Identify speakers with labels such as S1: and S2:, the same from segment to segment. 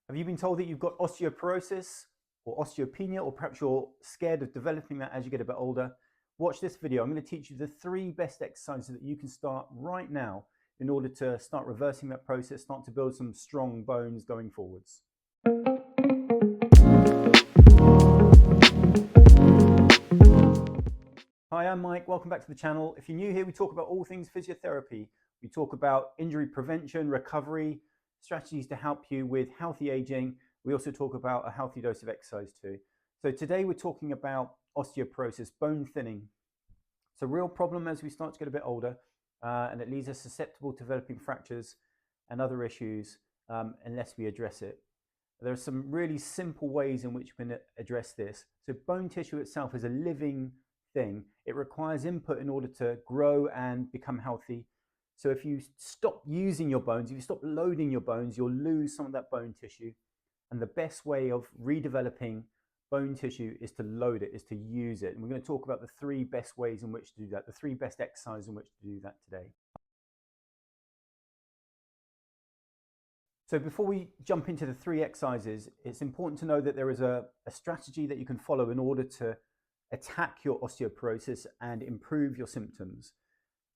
S1: Have you been told that you've got osteoporosis or osteopenia, or perhaps you're scared of developing that as you get a bit older? Watch this video. I'm going to teach you the 3 best exercises that you can start right now in order to start reversing that process, start to build some strong bones going forwards. Hi, I'm Mike. Welcome back to the channel. If you're new here, we talk about all things physiotherapy. We talk about injury prevention, recovery, strategies to help you with healthy aging. We also talk about a healthy dose of exercise too. So today we're talking about osteoporosis, bone thinning. It's a real problem as we start to get a bit older, and it leaves us susceptible to developing fractures and other issues unless we address it. There are some really simple ways in which we can address this. So bone tissue itself is a living thing. It requires input in order to grow and become healthy. So if you stop using your bones, if you stop loading your bones, you'll lose some of that bone tissue. And the best way of redeveloping bone tissue is to load it, is to use it. And we're going to talk about the 3 best ways in which to do that, the 3 best exercises in which to do that today. So before we jump into the 3 exercises, it's important to know that there is a strategy that you can follow in order to attack your osteoporosis and improve your symptoms.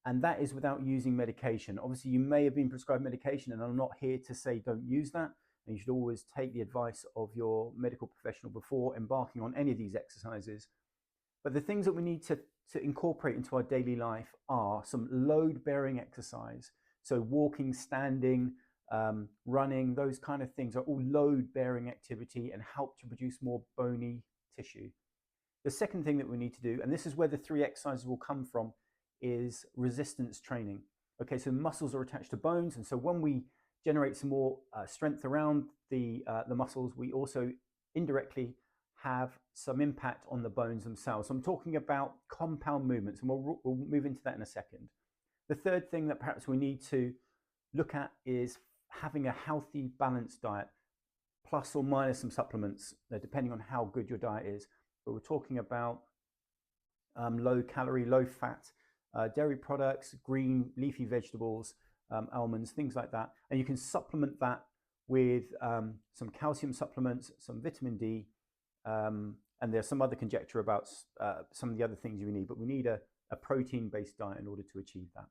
S1: And that is without using medication. Obviously, you may have been prescribed medication, and I'm not here to say don't use that. And you should always take the advice of your medical professional before embarking on any of these exercises. But the things that we need to incorporate into our daily life are some load-bearing exercise. So walking, standing, running, those kind of things are all load-bearing activity and help to produce more bony tissue. The second thing that we need to do, and this is where the 3 exercises will come from, is resistance training. Okay, so muscles are attached to bones, and so when we generate some more strength around the muscles, we also indirectly have some impact on the bones themselves. So I'm talking about compound movements, and we'll move into that in a second. The third thing that perhaps we need to look at is having a healthy, balanced diet, plus or minus some supplements, depending on how good your diet is. But we're talking about low calorie, low fat, dairy products, green leafy vegetables, almonds, things like that. And you can supplement that with some calcium supplements, some vitamin D, and there's some other conjecture about some of the other things you need, but we need a protein-based diet in order to achieve that.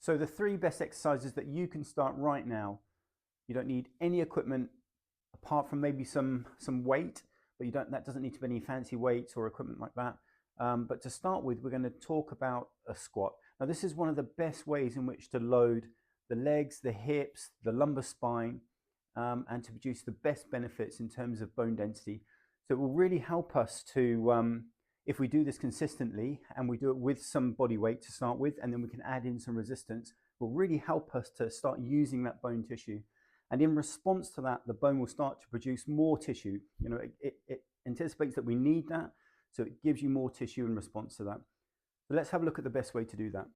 S1: So the 3 best exercises that you can start right now, you don't need any equipment apart from maybe some weight, but that doesn't need to be any fancy weights or equipment like that. But to start with, we're going to talk about a squat. Now, this is one of the best ways in which to load the legs, the hips, the lumbar spine, and to produce the best benefits in terms of bone density. So it will really help us to, if we do this consistently and we do it with some body weight to start with, and then we can add in some resistance, will really help us to start using that bone tissue. And in response to that, the bone will start to produce more tissue. You know, it anticipates that we need that, so it gives you more tissue in response to that. So let's have a look at the best way to do that.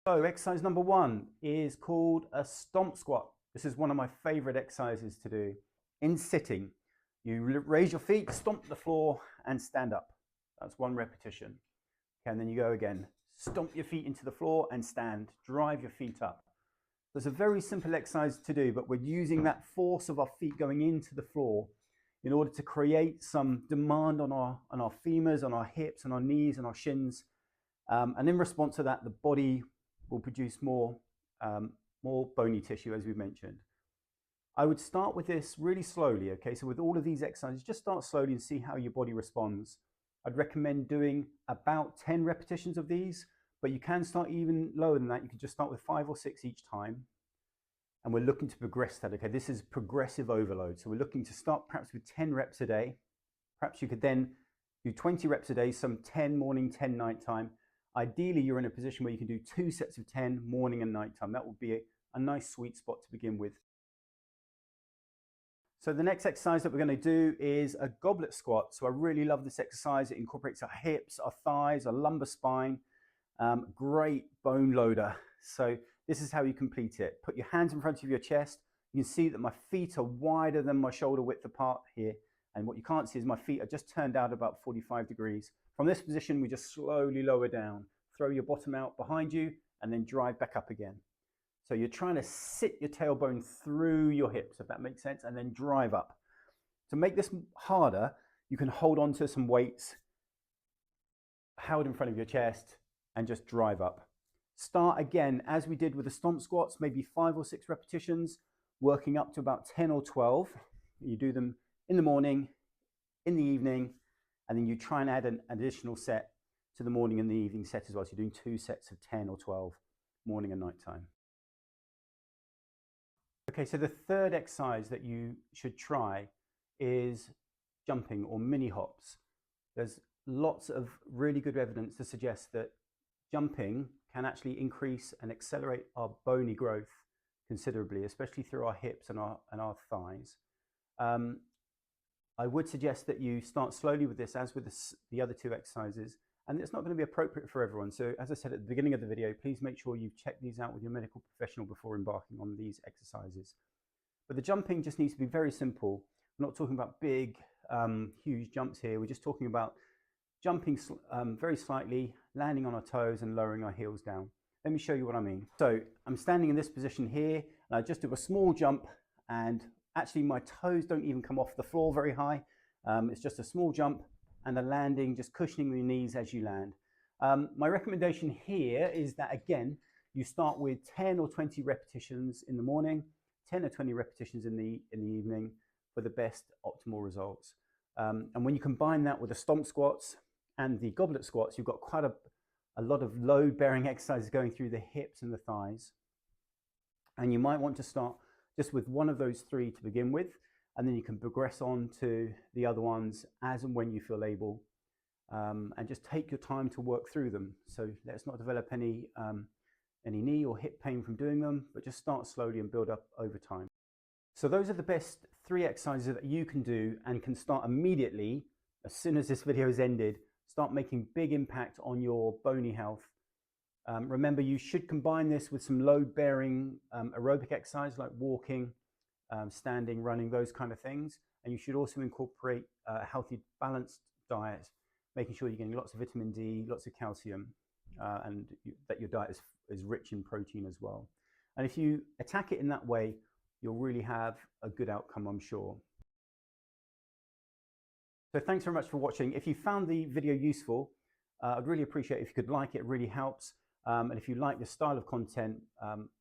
S1: So exercise number 1 is called a stomp squat. This is one of my favorite exercises to do. In sitting, you raise your feet, stomp the floor, and stand up. That's 1 repetition. Okay, and then you go again. Stomp your feet into the floor and stand. Drive your feet up. It's a very simple exercise to do, but we're using that force of our feet going into the floor in order to create some demand on our femurs, on our hips, on our knees, and our shins. And in response to that, the body will produce more bony tissue, as we mentioned. I would start with this really slowly, okay? So with all of these exercises, just start slowly and see how your body responds. I'd recommend doing about 10 repetitions of these, but you can start even lower than that. You can just start with 5 or 6 each time. And we're looking to progress that, okay? This is progressive overload. So we're looking to start perhaps with 10 reps a day. Perhaps you could then do 20 reps a day, some 10 morning, 10 nighttime. Ideally, you're in a position where you can do 2 sets of 10 morning and nighttime. That would be a nice sweet spot to begin with. So the next exercise that we're going to do is a goblet squat. So I really love this exercise. It incorporates our hips, our thighs, our lumbar spine. Great bone loader. So this is how you complete it. Put your hands in front of your chest. You can see that my feet are wider than my shoulder width apart here. And what you can't see is my feet are just turned out about 45 degrees. From this position, we just slowly lower down. Throw your bottom out behind you and then drive back up again. So you're trying to sit your tailbone through your hips, if that makes sense, and then drive up. To make this harder, you can hold on to some weights held in front of your chest and just drive up. Start again, as we did with the stomp squats, maybe 5 or 6 repetitions, working up to about 10 or 12. You do them in the morning, in the evening, and then you try and add an additional set to the morning and the evening set as well. So you're doing 2 sets of 10 or 12, morning and night time. Okay, so the third exercise that you should try is jumping or mini hops. There's lots of really good evidence to suggest that jumping can actually increase and accelerate our bony growth considerably, especially through our hips and our thighs. I would suggest that you start slowly with this, as with the other 2 exercises, and it's not going to be appropriate for everyone. So as I said at the beginning of the video, please make sure you check these out with your medical professional before embarking on these exercises. But the jumping just needs to be very simple. We're not talking about big, huge jumps here. We're just talking about jumping very slightly, landing on our toes and lowering our heels down. Let me show you what I mean. So I'm standing in this position here, and I just do a small jump, and actually my toes don't even come off the floor very high. It's just a small jump and a landing, just cushioning the knees as you land. My recommendation here is that, again, you start with 10 or 20 repetitions in the morning, 10 or 20 repetitions in the evening for the best optimal results. And when you combine that with the stomp squats and the goblet squats, you've got quite a lot of load-bearing exercises going through the hips and the thighs. And you might want to start just with one of those 3 to begin with, and then you can progress on to the other ones as and when you feel able, and just take your time to work through them. So let's not develop any knee or hip pain from doing them, but just start slowly and build up over time. So those are the best 3 exercises that you can do and can start immediately as soon as this video is ended. Start making big impact on your bony health. Remember, you should combine this with some load-bearing aerobic exercise like walking, standing, running, those kind of things. And you should also incorporate a healthy, balanced diet, making sure you're getting lots of vitamin D, lots of calcium, and that your diet is rich in protein as well. And if you attack it in that way, you'll really have a good outcome, I'm sure. So thanks very much for watching. If you found the video useful, I'd really appreciate it if you could like it. It really helps. And if you like this style of content,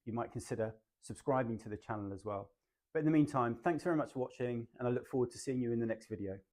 S1: you might consider subscribing to the channel as well. But in the meantime, thanks very much for watching, and I look forward to seeing you in the next video.